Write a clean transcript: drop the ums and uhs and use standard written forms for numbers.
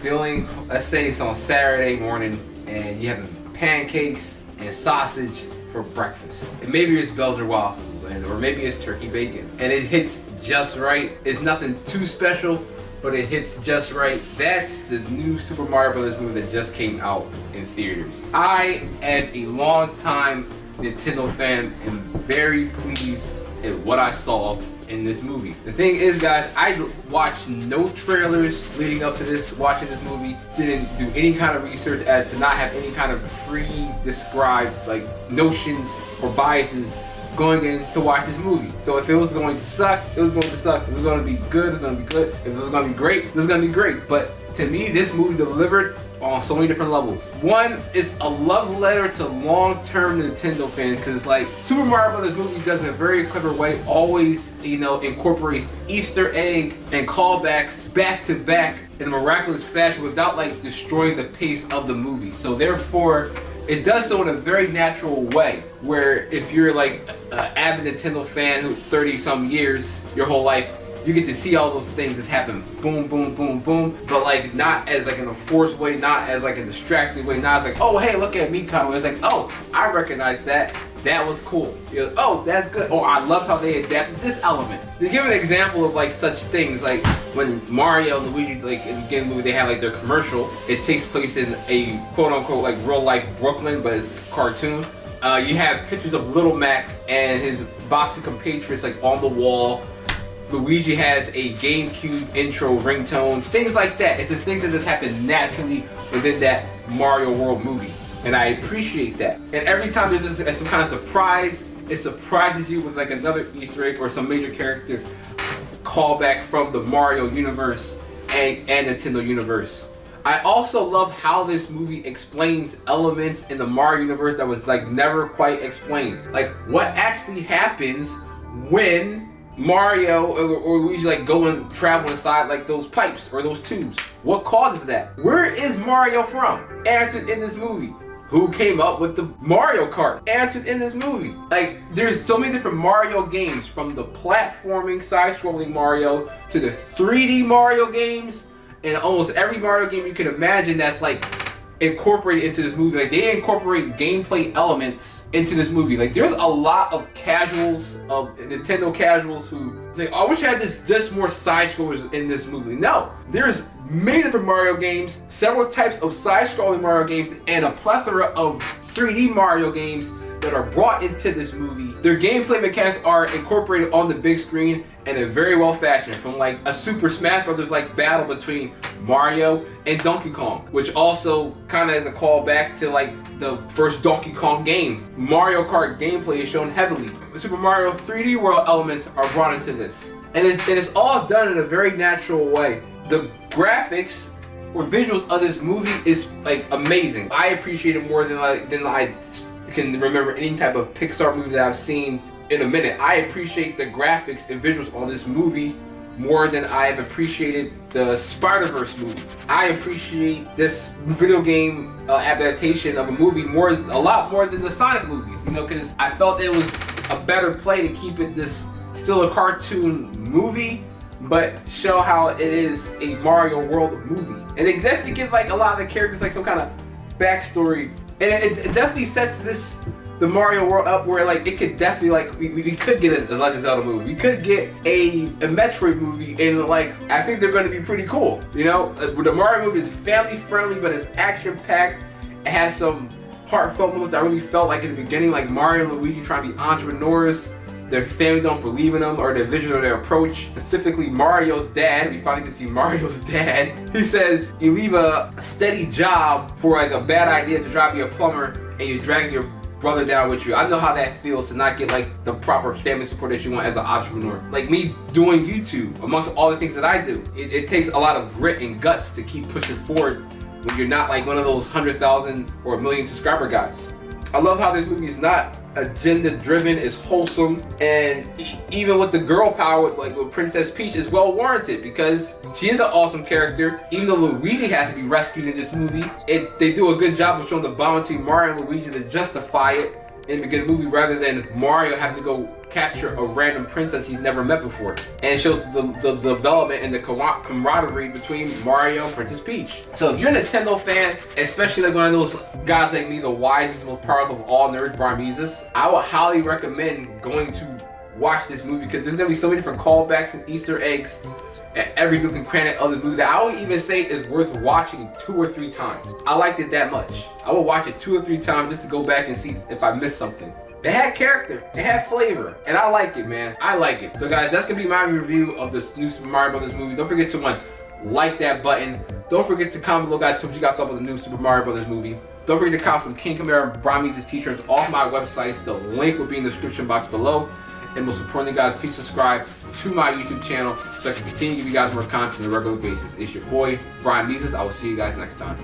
feeling, let's say it's on Saturday morning and you have pancakes and sausage for breakfast. And maybe it's Belgian waffles, or maybe it's turkey bacon. And it hits just right. It's nothing too special, but it hits just right. That's the new Super Mario Bros. Movie that just came out in theaters. I, as a long-time Nintendo fan, am very pleased at what I saw in this movie. The thing is, guys, I watched no trailers leading up to this, watching this movie. Didn't do any kind of research as to not have any kind of pre-described like notions or biases going in to watch this movie. So if it was going to suck, it was going to suck. If it was going to be good, it was going to be good. If it was going to be great, it was going to be great. But to me, this movie delivered on so many different levels. One, it's a love letter to long-term Nintendo fans, because like Super Mario Bros. Movie does in a very clever way, always, you know, incorporates Easter egg and callbacks back to back in a miraculous fashion without like destroying the pace of the movie. So therefore, it does so in a very natural way, where if you're like an avid Nintendo fan who 30-some years, your whole life, you get to see all those things that's happen, boom, boom, boom, boom, but like not as like in a forced way, not as like a distracting way, not as like, oh hey, look at me coming. It's like, oh, I recognize that. That was cool. You're like, oh, that's good. Or I love how they adapted this element. To give an example of like such things, like when Mario and Luigi, like in the beginning movie, they have like their commercial. It takes place in a quote unquote like real life Brooklyn, but it's cartoon. You have pictures of Little Mac and his boxing compatriots like on the wall. Luigi has a GameCube intro ringtone, things like that. It's just things that just happen naturally within that Mario World movie. And I appreciate that. And every time there's just some kind of surprise, it surprises you with like another Easter egg or some major character callback from the Mario universe and Nintendo universe. I also love how this movie explains elements in the Mario universe that was like never quite explained. Like what actually happens when Mario or Luigi like go and travel inside like those pipes or those tubes. What causes that? Where is Mario from? Answered in this movie. Who came up with the Mario Kart? Answered in this movie. Like there's so many different Mario games, from the platforming side-scrolling Mario to the 3D Mario games, and almost every Mario game you can imagine that's like incorporated into this movie. Like they incorporate gameplay elements into this movie. Like there's a lot of casuals, of Nintendo casuals who think, oh, I wish I had just more side scrollers in this movie. No, there's many different Mario games, several types of side scrolling Mario games, and a plethora of 3D Mario games that are brought into this movie. Their gameplay mechanics are incorporated on the big screen in a very well fashion, from like a Super Smash Brothers like battle between Mario and Donkey Kong, which also kind of is a callback to like the first Donkey Kong game. Mario Kart gameplay is shown heavily. Super Mario 3D World elements are brought into this, and it's all done in a very natural way. The graphics or visuals of this movie is like amazing. I appreciate it more than I can remember any type of Pixar movie that I've seen in a minute. I appreciate the graphics and visuals on this movie more than I've appreciated the Spider-Verse movie. I appreciate this video game adaptation of a movie a lot more than the Sonic movies, you know, because I felt it was a better play to keep it still a cartoon movie, but show how it is a Mario World movie. And it definitely gives like a lot of the characters like some kind of backstory. And it definitely sets the Mario World up where like it could definitely like we could get a Legend of Zelda movie. We could get a Metroid movie, and like I think they're going to be pretty cool. You know, the Mario movie is family friendly, but it's action packed. It has some heartfelt moments I really felt like in the beginning, like Mario and Luigi trying to be entrepreneurs. Their family don't believe in them or their vision or their approach. Specifically Mario's dad, we finally get to see Mario's dad. He says, you leave a steady job for like a bad idea to try to be a plumber, and you drag your brother down with you. I know how that feels to not get like the proper family support that you want as an entrepreneur. Like me doing YouTube, amongst all the things that I do, it takes a lot of grit and guts to keep pushing forward when you're not like one of those 100,000 or 1 million subscriber guys. I love how this movie is not agenda driven, is wholesome, and even with the girl power with Princess Peach is well warranted, because she is an awesome character. Even though Luigi has to be rescued in this movie, they do a good job of showing the bond between Mario and Luigi to justify it, in the beginning of the movie rather than Mario having to go capture a random princess he's never met before. And it shows the development and the camaraderie between Mario and Princess Peach. So if you're a Nintendo fan, especially like one of those guys like me, the wisest, most powerful of all nerds, Brimezus, I would highly recommend going to watch this movie because there's gonna be so many different callbacks and Easter eggs and every nook and cranny of the movie that I would even say is worth watching 2 or 3 times. I liked it that much. I would watch it 2 or 3 times just to go back and see if I missed something. It had character, it had flavor, and I like it, man. I like it. So guys, that's gonna be my review of this new Super Mario Brothers movie. Don't forget to like that button. Don't forget to comment below, guys, what you guys thought about the new Super Mario Brothers movie. Don't forget to cop some King Kamara Brimezus t-shirts off my websites. The link will be in the description box below. And most importantly, guys, please subscribe to my YouTube channel so I can continue to give you guys more content on a regular basis. It's your boy, Brimezus. I will see you guys next time.